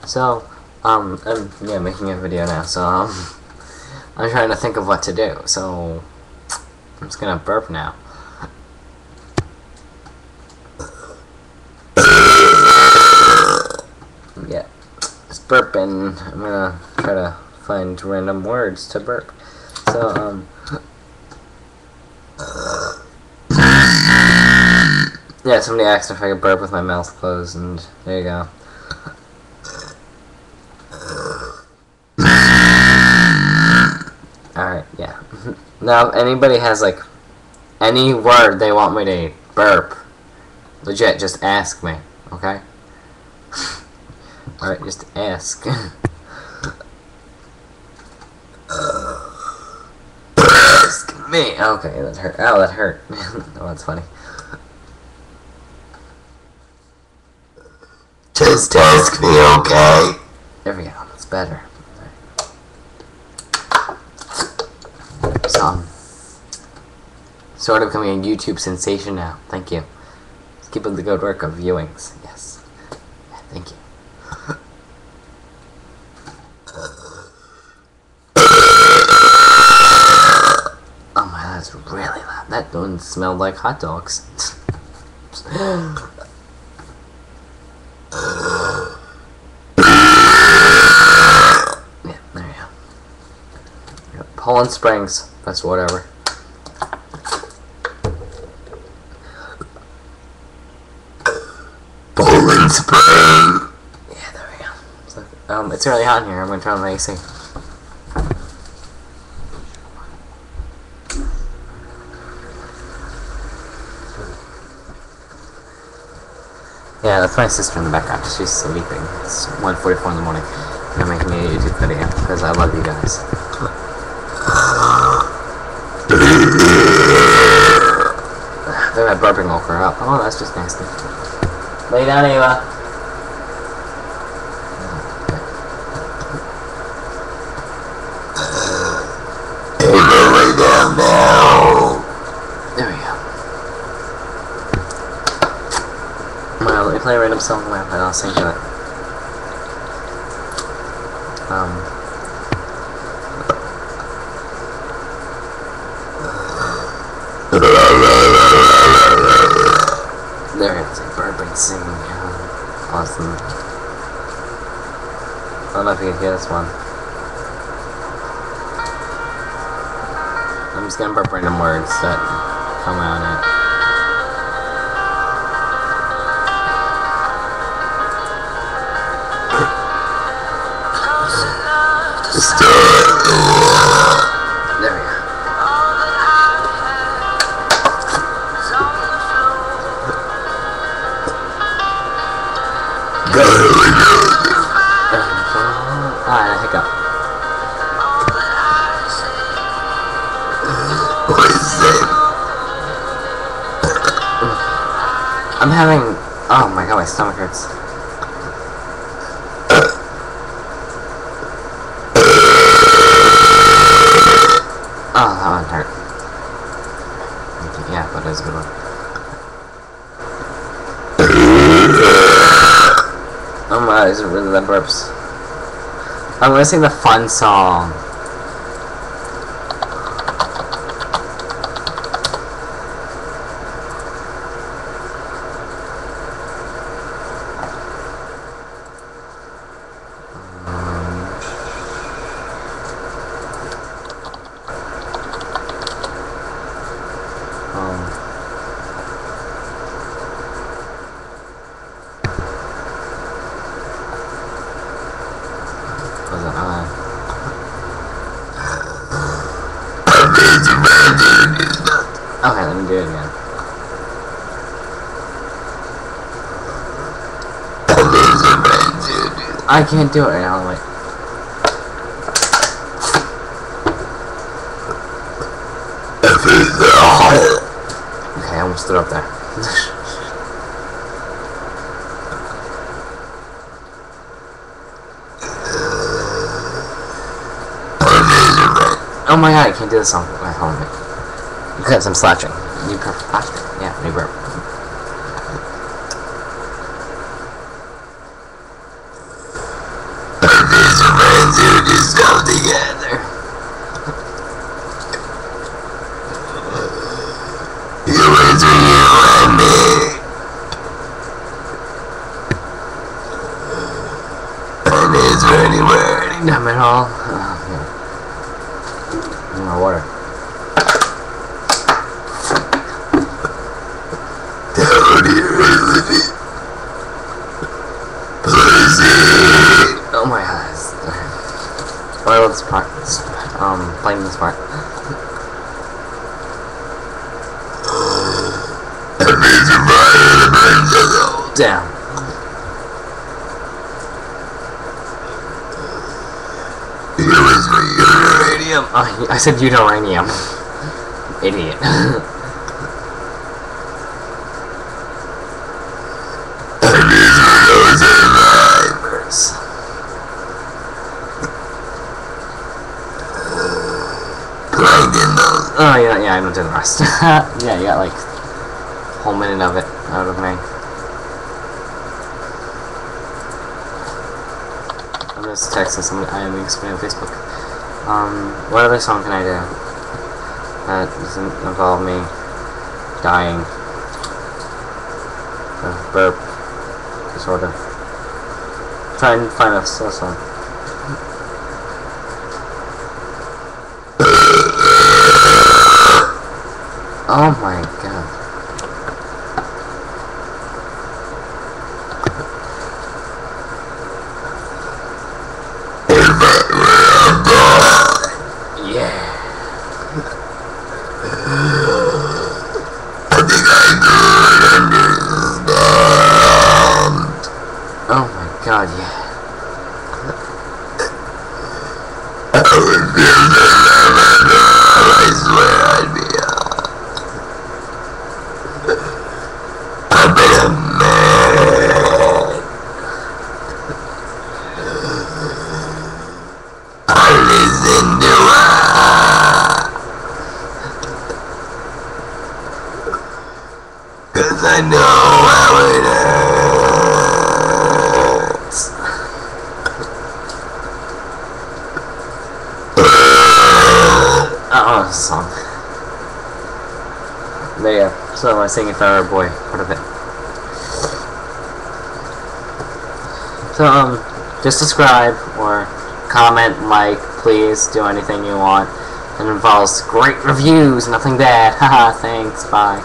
So, I'm making a video now, so, I'm trying to think of what to do, so, I'm just gonna burp now. Yeah, just burp, and I'm gonna try to find random words to burp. So, yeah, somebody asked if I could burp with my mouth closed, and there you go. Alright, yeah. Now, if anybody has, like, any word they want me to burp, legit, just ask me, okay? Alright, just ask. Ask me! Okay, that hurt. Oh, that hurt. Oh, that's funny. Just ask me, okay? There we go, that's better. So, I'm sort of becoming a YouTube sensation now. Thank you. Let's keep up the good work of viewings. Yes. Yeah, thank you. Oh my, that's really loud. That one smelled like hot dogs. Yeah, there you go. Poland Springs. That's whatever. Poland Spring. Yeah, there we go. So, it's really hot in here. I'm gonna turn on my AC. Yeah, that's my sister in the background. She's sleeping. It's 1:44 in the morning. And I'm making a YouTube video because I love you guys. Then my burping woke her up. Oh, that's just nasty. Lay down, Ava. Ava, lay down now. There we go. Well, let me play a random song and I'll sing to it. There it is, like burping, singing. Awesome. I don't know if you can hear this one. I'm just gonna burp random words that come out on it. Just do it. There we go. Ah, hiccup. What is that? I'm having... Oh my god, my stomach hurts. Oh, that one hurt. Yeah, but it was a good one. Oh my, these are really loud burps. I'm gonna sing the fun song. Okay, let me do it again. I can't do it right now, wait. Okay, I almost stood up there. Oh my god, I can't do this song. Wait, hold on. Because I'm slouching. New posture. Yeah, new burp. yourself together. You is for you and me. And is for anywhere, any time at all. More water. Down here, isn't it? Pussy. Oh my eyes. Oh, I love this part. Playing this part. That means you're fire that brings us all Down. You is for uranium. Oh, I said uranium. Idiot. And is for those survivors. Plankton those. Oh yeah, I don't do the rest. Yeah, you got like a whole minute of it out of me. I'm just texting somebody. I am explaining on Facebook. What other song can I do that doesn't involve me dying of burp disorder? Try and find a slow song. Oh my god. Yeah. I think I could understand. Oh my god, yeah. I would feel the love and all. I swear I'd be a bit of man. I listen to her. 'Cause I know how it hurts. Oh, this song. There you go. So I was singing Flower Boy, part of it. So, just subscribe or comment, like, please do anything you want. It involves great reviews, nothing bad. Haha, thanks, bye.